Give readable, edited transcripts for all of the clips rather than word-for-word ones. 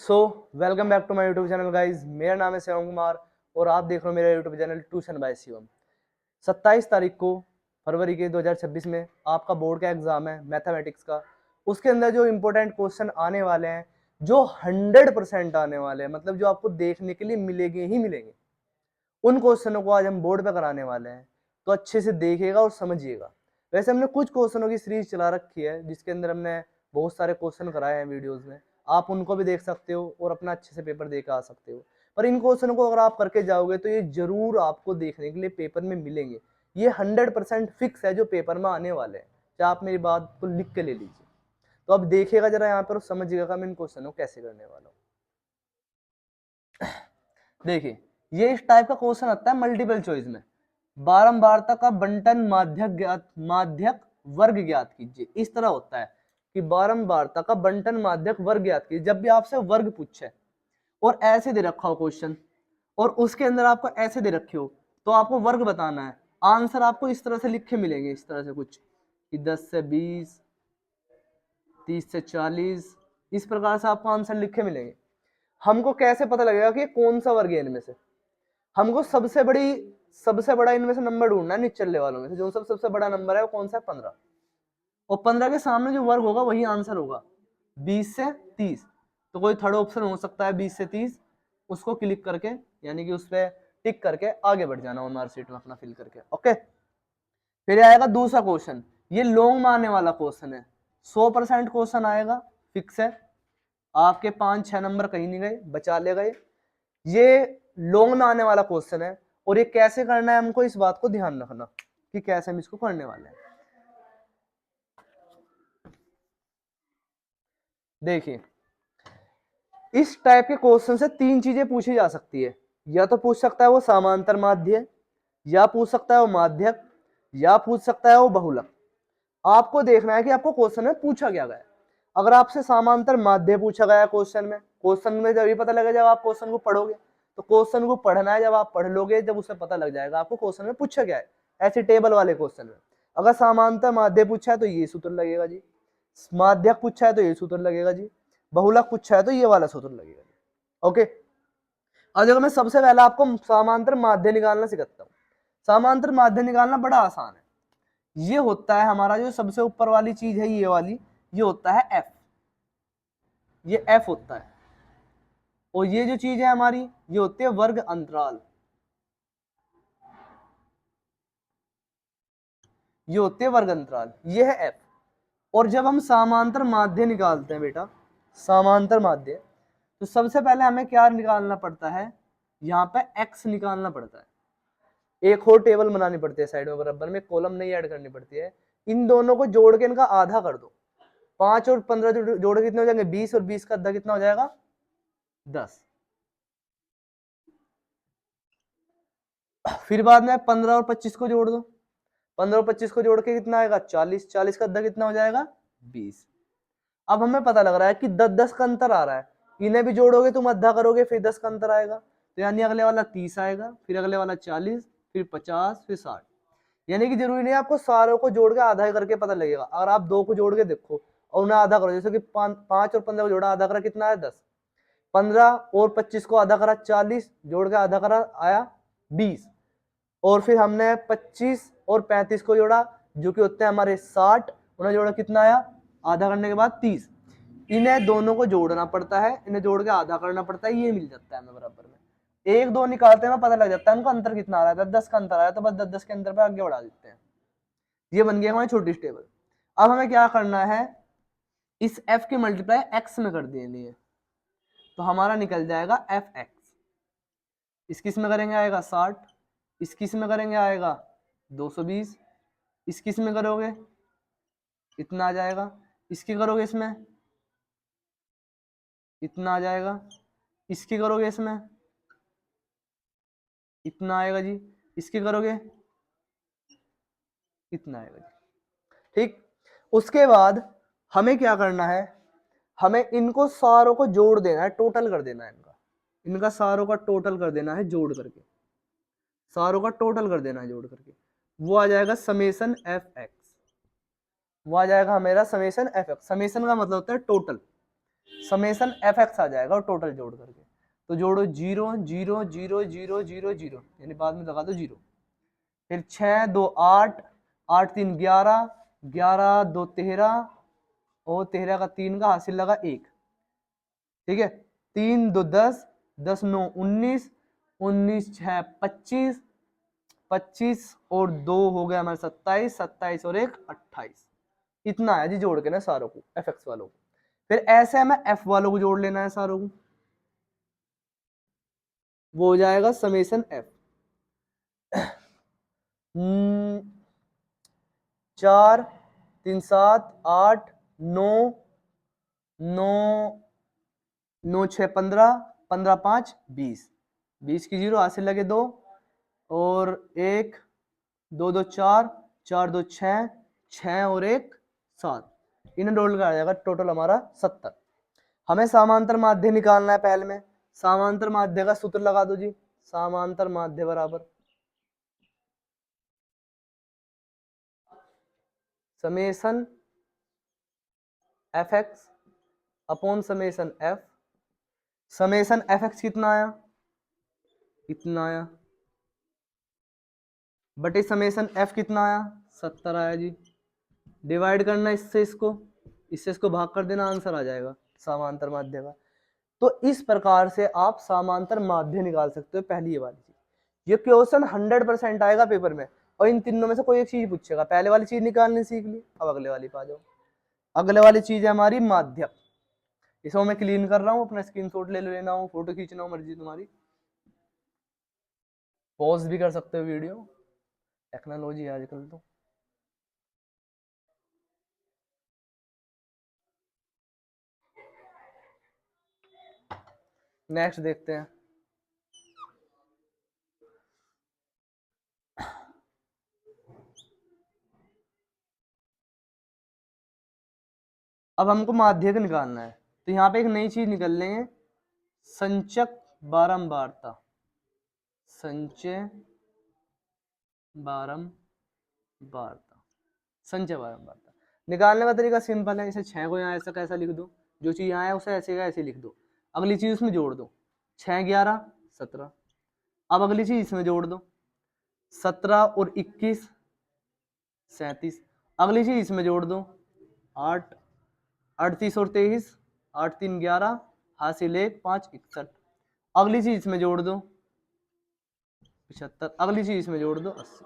So welcome back to my YouTube channel guys. मेरा नाम है शिवम कुमार और आप देख रहे हो मेरा YouTube channel tuition by Shivam. 27 तारीख को फरवरी के 2026 में आपका बोर्ड का एग्जाम है मैथमेटिक्स का। उसके अंदर जो इम्पोर्टेंट क्वेश्चन आने वाले हैं, जो 100% आने वाले हैं, मतलब जो आपको देखने के लिए मिलेंगे ही मिलेंगे, उन क्वेश्चनों को आज हम बोर्ड पे कराने वाले हैं। तो अच्छे से देखिएगा और समझिएगा। वैसे हमने कुछ क्वेश्चनों की सीरीज चला रखी है जिसके अंदर हमने बहुत सारे क्वेश्चन कराए हैं वीडियोस में। आप उनको भी देख सकते हो और अपना अच्छे से पेपर दे के आ सकते हो। पर इन क्वेश्चनों को अगर आप करके जाओगे तो ये जरूर आपको देखने के लिए पेपर में मिलेंगे। ये 100% फिक्स है जो पेपर में आने वाले हैं, चाहे आप मेरी बात को लिख के ले लीजिए। तो अब देखिएगा जरा यहाँ पर, समझिएगा मैं इन क्वेश्चनों को कैसे करने वाला हूँ। देखिए, ये इस टाइप का क्वेश्चन आता है मल्टीपल चॉइस में। बारंबारता का बंटन माध्यक वर्ग ज्ञात कीजिए। इस तरह होता है कि बारंबारता का बंटन माध्यक वर्ग ज्ञात कीजिए। जब भी आपसे वर्ग पूछे और ऐसे दे रखा हो क्वेश्चन और उसके अंदर आपको ऐसे दे रखे हो, तो आपको वर्ग बताना है। आंसर आपको इस तरह से लिखे मिलेंगे, इस तरह से कुछ कि 10 से 20, 30 से 40, इस प्रकार से आपको आंसर लिखे मिलेंगे। हमको कैसे पता लगेगा कि कौन सा वर्ग है इनमें से? हमको सबसे बड़ा इनमें से नंबर ढूंढना है निचले वालों में से। जो सबसे बड़ा नंबर है वो कौन सा है? 15। और 15 के सामने जो वर्ग होगा वही आंसर होगा। 20 से 30, तो कोई थर्ड ऑप्शन हो सकता है 20 से 30। उसको क्लिक करके, यानी कि उस पर टिक करके आगे बढ़ जाना ओनर सीट में अपना फिल करके। ओके, फिर आएगा दूसरा क्वेश्चन। ये लॉन्ग में आने वाला क्वेश्चन है, 100% क्वेश्चन आएगा, फिक्स है। आपके 5-6 नंबर कहीं नहीं गए, बचा ले गए। ये लॉन्ग में आने वाला क्वेश्चन है और ये कैसे करना है हमको, इस बात को ध्यान रखना कि कैसे हम इसको करने वाले हैं। देखिए, इस टाइप के क्वेश्चन से 3 चीजें पूछी जा सकती है। या तो पूछ सकता है वो समांतर माध्य, या पूछ सकता है वो माध्यक, या पूछ सकता है वो बहुलक। आपको देखना है कि आपको क्वेश्चन में पूछा क्या गया है। अगर आपसे समांतर माध्य पूछा गया क्वेश्चन में जब ये पता लगेगा जब आप क्वेश्चन को पढ़ोगे। तो क्वेश्चन को पढ़ना है, जब आप पढ़ लोगे जब उसे पता लग जाएगा आपको क्वेश्चन में पूछा क्या है। ऐसे टेबल वाले क्वेश्चन में अगर समांतर माध्य पूछा है तो ये सूत्र लगेगा जी, माध्यक पूछा है तो ये सूत्र लगेगा जी, बहुलक पूछा है तो ये वाला सूत्र लगेगा जी। ओके, अब देखो मैं सबसे पहले आपको समांतर माध्य निकालना सिखाता हूँ। समांतर माध्य निकालना बड़ा आसान है। ये होता है हमारा जो सबसे ऊपर वाली चीज है, ये वाली, ये होता है एफ। ये एफ होता है। और ये जो चीज है हमारी, ये होती है वर्ग अंतराल। ये होते हैं वर्ग अंतराल, ये है एफ। और जब हम समांतर माध्य निकालते हैं बेटा, समांतर माध्य, तो सबसे पहले हमें क्या निकालना पड़ता है? यहाँ पे एक्स निकालना पड़ता है। एक और टेबल बनानी पड़ती है साइड में, बराबर में कॉलम नहीं ऐड करनी पड़ती है। इन दोनों को जोड़ के इनका आधा कर दो। 5 और 15 जोड़ के कितने हो जाएंगे? 20, और 20 का आधा कितना हो जाएगा? 10। फिर बाद में 15 और 25 को जोड़ दो। 15 और 25 को जोड़ के कितना आएगा? 40। 40 का आधा कितना हो जाएगा? 20। अब हमें पता लग रहा है कि 10-10 का अंतर आ रहा है। इन्हें भी जोड़ोगे, तुम आधा करोगे, फिर 10 का अंतर आएगा। तो यानी अगले वाला 30 आएगा, फिर अगले वाला 40, फिर 50, फिर 60। यानी कि जरूरी नहीं आपको सारों को जोड़ के आधा करके पता लगेगा। अगर आप 2 को जोड़ के देखो और उन्हें आधा करो, जैसे कि 5 और 15 को जोड़ा, आधा करा कितना है? 10। 15 और 25 को आधा करा 40, जोड़ के आधा करा आया 20। और फिर हमने 25 और 35 को जोड़ा, जो कि होते हैं हमारे 60। उन्हें जोड़ा कितना आया? आधा करने के बाद 30। इन्हें दोनों को जोड़ना पड़ता है, इन्हें जोड़ के आधा करना पड़ता है, ये मिल जाता है हमें बराबर में। 1-2 निकालते हैं, पता लग जाता है उनका अंतर कितना आ रहा है। 10-10 का अंतर आया तो बस 10-10 के अंतर पे आगे बढ़ा देते हैं। ये बन गया हमारी छोटी टेबल। अब हमें क्या करना है? इस f की मल्टीप्लाई x में कर देनी है, तो हमारा निकल जाएगा fx। इस किस में करेंगे आएगा 60, इस किस में करेंगे आएगा 220, इस किस में करोगे इतना आ जाएगा, इसकी करोगे इसमें इतना आ जाएगा, इसकी करोगे इसमें इतना आएगा जी, इसकी करोगे इतना आएगा जी। ठीक, उसके बाद हमें क्या करना है? हमें इनको सारों को जोड़ देना है, टोटल कर देना है इनका सारों का टोटल कर देना है जोड़ करके। सारों का टोटल कर देना है जोड़ करके। वो आ जाएगा समेसन एफ एक्स। वो आ जाएगा मेरा समेसन एफ एक्स। समेसन का मतलब होता है टोटल। समेसन एफ एक्स आ जाएगा और टोटल जोड़ करके। तो जोड़ो 0 0 0 0 0 0, यानी बाद में लगा दो 0। फिर 6 2 8, 8 3 11, 11 2 13, और 13 का 3 का हासिल लगा 1। ठीक है, 3 2 10, 10 9 19, 19 6 25, 25 और 2 हो गया हमारे 27, 27 और 1 28। इतना है जी जोड़ के ना सारों को, एफ एक्स वालों को। फिर ऐसे हमें एफ वालों को जोड़ लेना है सारों को, वो हो जाएगा समेसन एफ। 4 3 7 8 9, 9 9 6 15, 15 5 20, 20 की 0 हासिल लगे 2, और 1 2 2 4, 4 2 6, 6 और 1 7, इन्हें जोड़ कर आ जाएगा टोटल हमारा 70। हमें समांतर माध्य निकालना है। पहले में समांतर माध्य का सूत्र लगा दो जी। समांतर माध्य बराबर summation F x upon summation F. Summation F x कितना आया, इतना आया, बटे समेसन एफ कितना आया, 70 आया जी। डिवाइड करना इससे इसको भाग कर देना, आंसर आ जाएगा समांतर माध्य का। तो इस प्रकार से आप समांतर माध्य निकाल सकते हो। पहली ये वाली चीज, ये क्वेश्चन 100% आएगा पेपर में, और इन तीनों में से कोई एक चीज पूछेगा। पहले वाली चीज निकालनी सीख ली, अब अगले वाली पे आ जाओ। अगले वाली चीज है हमारी माध्यक। इसको मैं क्लीन कर रहा हूँ, अपना स्क्रीनशॉट ले लेना हो, फोटो खींचना हो, मर्जी तुम्हारी। पॉज भी कर सकते हो वीडियो, टेक्नोलॉजी है आजकल तो। नेक्स्ट देखते हैं। अब हमको माध्यक निकालना है, तो यहाँ पे एक नई चीज निकल लेंगे, संचक बारंबारता। संचय बारंबारता, संचय बारंबारता निकालने का तरीका सिंपल है। इसे 6 को यहाँ ऐसा कैसा लिख दो, जो चीज यहाँ है उसे ऐसे का ऐसे लिख दो। अगली चीज उसमें जोड़ दो, 6 11 17। अब अगली चीज इसमें जोड़ दो, 17 और 21 37। अगली चीज इसमें जोड़ दो, 8 38 और 23, 8 3 11, हासिल 1 5 61। अगली चीज इसमें जोड़ दो 75। अगली चीज इसमें जोड़ दो 80।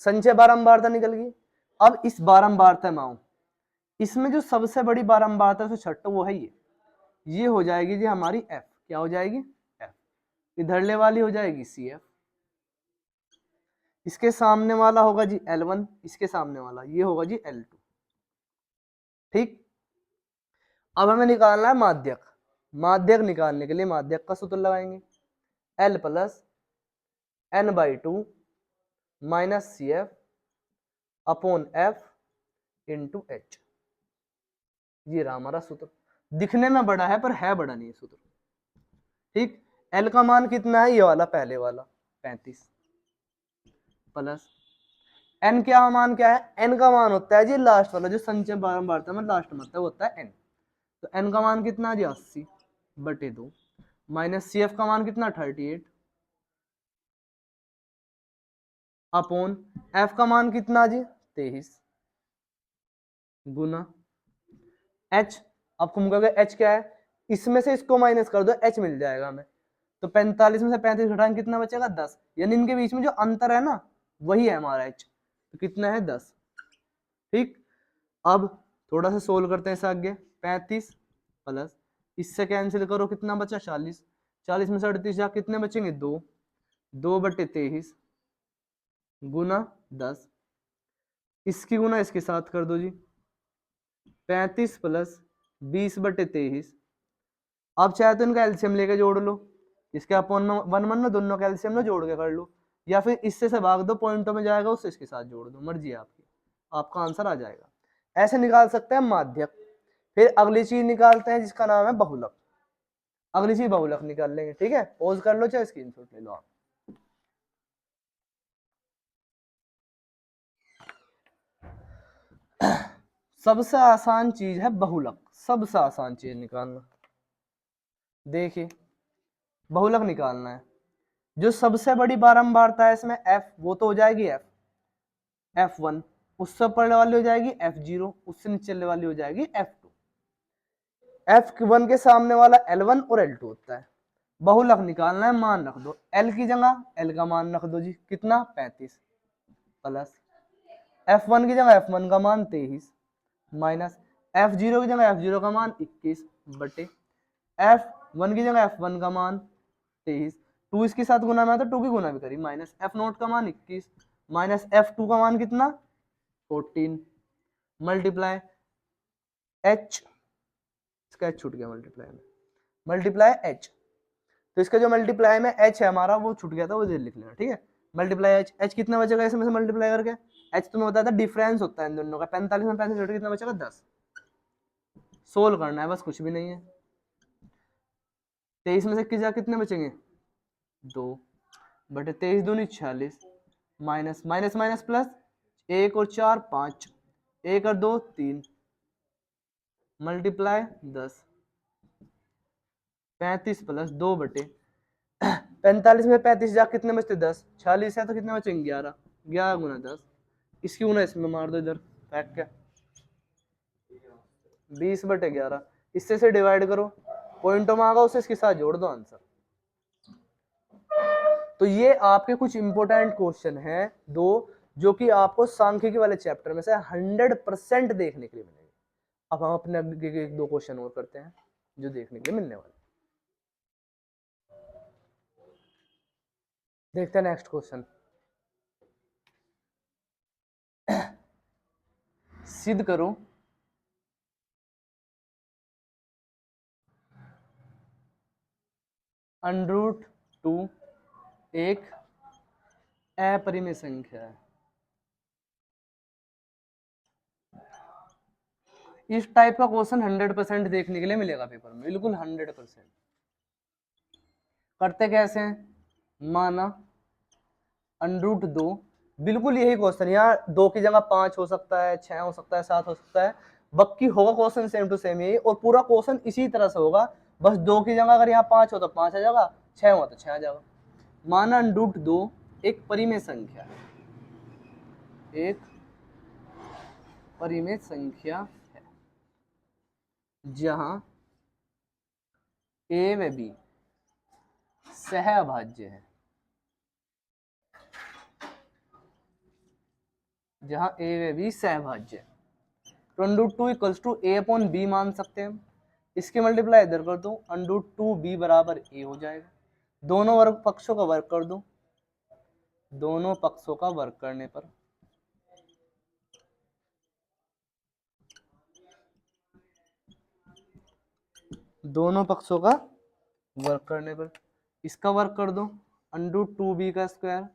संचय बारंबारता निकल गई। अब इस बारंबारता में आऊं, इसमें जो सबसे बड़ी बारंबारता से छठो वो है ये हो जाएगी जी हमारी एफ। क्या हो जाएगी, एफ। इधरले वाली हो जाएगी सी एफ। इसके सामने वाला होगा जी L1, इसके सामने वाला ये होगा जी L2। ठीक, अब हमें निकालना है माध्यक। माध्यक निकालने के लिए माध्यक का सूत्र लगाएंगे, L plus N/2 minus C F upon F into H. ये रहा हमारा सूत्र। दिखने में बड़ा है पर है बड़ा नहीं सूत्र। ठीक, L का मान कितना है, ये वाला पहले वाला 35, प्लस N क्या मान क्या है, N का मान होता है जी लास्ट वाला, जो संचय बारंबारता में लास्ट में होता है वो होता है N। तो N का मान कितना है जी 80/2, माइनस सी एफ का मान कितना 38 अपॉन एफ का मान कितना जी 23 गुना एच। अब तुम कहोगे एच क्या है, इसमें से इसको माइनस कर दो, एच मिल जाएगा हमें। तो 45 में से 35 घटाएं कितना बचेगा 10, यानी इनके बीच में जो अंतर है ना वही है हमारा एच। तो कितना है 10। ठीक, अब थोड़ा सा सोल्व करते हैं इसे आगे। 35 प्लस इससे कैंसिल करो, कितना बचा 40, 40 में से 38 जा कितने बचेंगे 2, 2/23 गुना 10। इसकी गुना इसके साथ कर दो जी, 35 प्लस 20/23। अब चाहे तो इनका एलसीएम लेके जोड़ लो, इसके अपॉन में 1 में दोनों का एलसीएम लो, जोड़ के कर लो, या फिर इससे से भाग दो, पॉइंटों में जाएगा उससे इसके साथ जोड़ दो, मर्जी है आपकी, आपका आंसर आ जाएगा। ऐसे निकाल सकते हैं माध्यक। फिर अगली चीज निकालते हैं जिसका नाम है बहुलक। अगली चीज बहुलक निकाल लेंगे। ठीक है, पॉज कर लो चाहे स्क्रीनशॉट ले लो आप। सबसे आसान चीज है बहुलक, सबसे आसान चीज निकालना। देखिए बहुलक निकालना है, जो सबसे बड़ी बारंबारता है इसमें f, वो तो हो जाएगी f1, उससे ऊपर वाली हो जाएगी f0, उससे नीचे वाली हो जाएगी f2। f1 के सामने वाला l1 और l2 होता है। बहुलक निकालना है, मान रख दो l की जगह l का मान रख दो जी, कितना 35 प्लस f1 की जगह f1 का मान 23 माइनस f0 की जगह f0 का मान 21 बटे f1 की जगह f1 का मान 23, 2 इसके साथ गुना में तो 2 की गुना भी करी, माइनस f0 का मान 21 माइनस f2 का मान कितना 14 मल्टीप्लाई h, इसका h छूट गया मल्टीप्लाई में, मल्टीप्लाई h, तो इसका जो मल्टीप्लाई में h है हमारा वो छूट गया था, वो लिख लेना, ठीक है। मल्टीप्लाई h कितना बचेगा इसमें से मल्टीप्लाई करके, h तुम्हें बताया था डिफरेंस होता है इन दोनों का, 45 में 65 कितना बचेगा 10, सोल्व करना है बस, कुछ भी नहीं है। 23 में से कितने बचेंगे 2 बटे 23 दूनी 46 माइनस माइनस माइनस प्लस 1 और 4 5, 1 और 2 3 मल्टीप्लाई 10, 35 प्लस 2 बटे 45 में 35 जा कितने बचते 10, 46 है तो कितने बचेंगे 11, 11 गुना 10, इसकी गुना इसमें मार दो इधर फेंक के, 20 बटे 11, इससे से डिवाइड करो, पॉइंटों में आगा उसे इसके साथ जोड़ दो आंसर। तो ये आपके कुछ इंपॉर्टेंट क्वेश्चन हैं दो, जो कि आपको सांख्यिकी वाले चैप्टर में से 100% देखने के लिए मिलेंगे। अब हम अपने एक दो क्वेश्चन और करते हैं जो देखने के लिए मिलने वाले। देखते हैं नेक्स्ट क्वेश्चन। सिद्ध करो √2 एक अपरिमेय संख्या है। इस टाइप का क्वेश्चन 100% देखने के लिए मिलेगा पेपर में, बिल्कुल 100%। करते कैसे हैं, माना √2, बिल्कुल यही क्वेश्चन, यहाँ 2 की जगह 5 हो सकता है, 6 हो सकता है, 7 हो सकता है, बाकी होगा क्वेश्चन सेम टू सेम यही, और पूरा क्वेश्चन इसी तरह से होगा, बस 2 की जगह अगर यहाँ 5 हो तो 5 आ जाएगा, 6 हो तो 6 आ जाएगा। माना √2 एक परिमेय संख्या है, एक परिमेय संख्या है जहां a व b सहअभाज्य है, जहां a व b सहअभाज्य है। √2 equals to a upon b मान सकते हैं हम, इसके मल्टीप्लाई इधर कर दो, √2b बराबर a हो जाएगा, दोनों वर्ग पक्षों का वर्ग कर दो, दोनों पक्षों का वर्ग करने पर दोनों पक्षों का वर्ग करने पर इसका वर्ग कर दो, √2b का स्क्वायर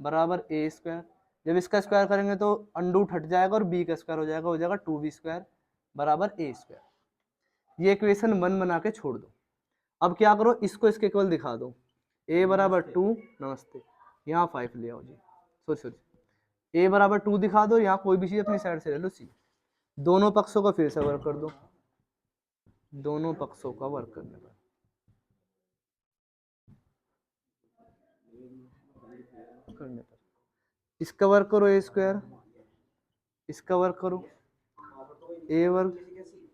बराबर a स्क्वायर, जब इसका स्क्वायर करेंगे तो √ हट जाएगा और b का स्क्वायर हो जाएगा 2b स्क्वायर बराबर a स्क्वायर। ये इक्वेशन 1 बना के छोड़ दो। अब क्या करो, इसको इसके इक्वल दिखा दो, a बराबर 2, नमस्ते, यहाँ 5 ले आओ जी, सॉरी a बराबर 2 दिखा दो, यहाँ कोई भी चीज अपनी साइड से ले लो c, दोनों पक्षों का फिर से वर्ग कर दो, दोनों पक्षों का वर्ग करने पर इसका वर्ग करो a स्क्वायर, इसका वर्ग करो a वर्ग,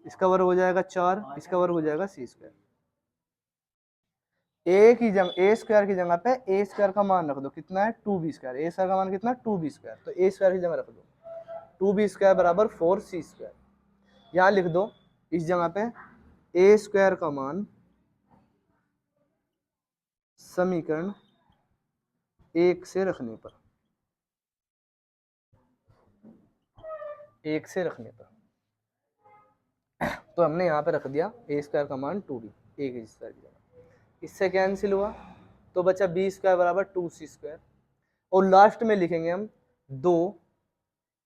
इसका वर्ग हो जाएगा 4, इसका वर्ग हो जाएगा c स्क्वायर। a की जगह a स्क्वायर की जगह पे a स्क्वायर का मान रख दो, कितना है 2b स्क्वायर, a स्क्वायर का मान कितना 2b स्क्वायर, तो a स्क्वायर की जगह रख दो 2b स्क्वायर बराबर 4c स्क्वायर। यहाँ लिख दो इस जगह पे a स्क्वायर का मान समीकरण 1 से रखने पर, 1 से रखने पर, तो हमने यहाँ पे रख दिया a स्क्वायर का मान 2b, a की स्क्वायर की जगह, इससे कैंसिल हुआ तो बचा b स्क्वायर बराबर 2c स्क्वायर, और लास्ट में लिखेंगे हम 2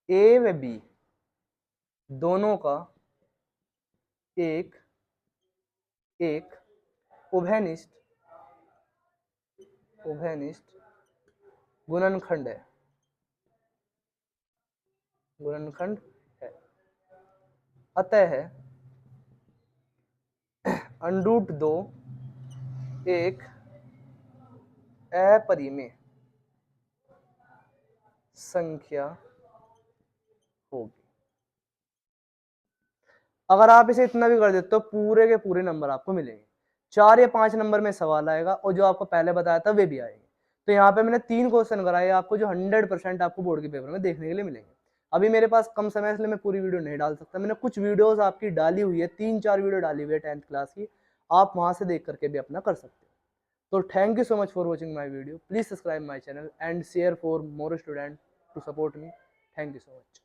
a व b दोनों का एक एक उभयनिष्ठ गुणनखंड है, गुणनखंड है, अतः √2 एक अपरिमेय संख्या होगी। अगर आप इसे इतना भी कर देते तो पूरे के पूरे नंबर आपको मिलेंगे। 4 या 5 नंबर में सवाल आएगा और जो आपको पहले बताया था वे भी आएंगे। तो यहाँ पे मैंने 3 क्वेश्चन कराए आपको जो 100% आपको बोर्ड के पेपर में देखने के लिए मिलेंगे। अभी मेरे पास कम समय है इसलिए मैं पूरी वीडियो नहीं डाल सकता। मैंने कुछ वीडियोस आपकी डाली हुई है, 3-4 वीडियो डाली हुई है 10th क्लास की, आप वहां से देख करके भी अपना कर सकते हो। तो thank you so much for watching my video. Please subscribe my channel and share for more student to support me. Thank you so much.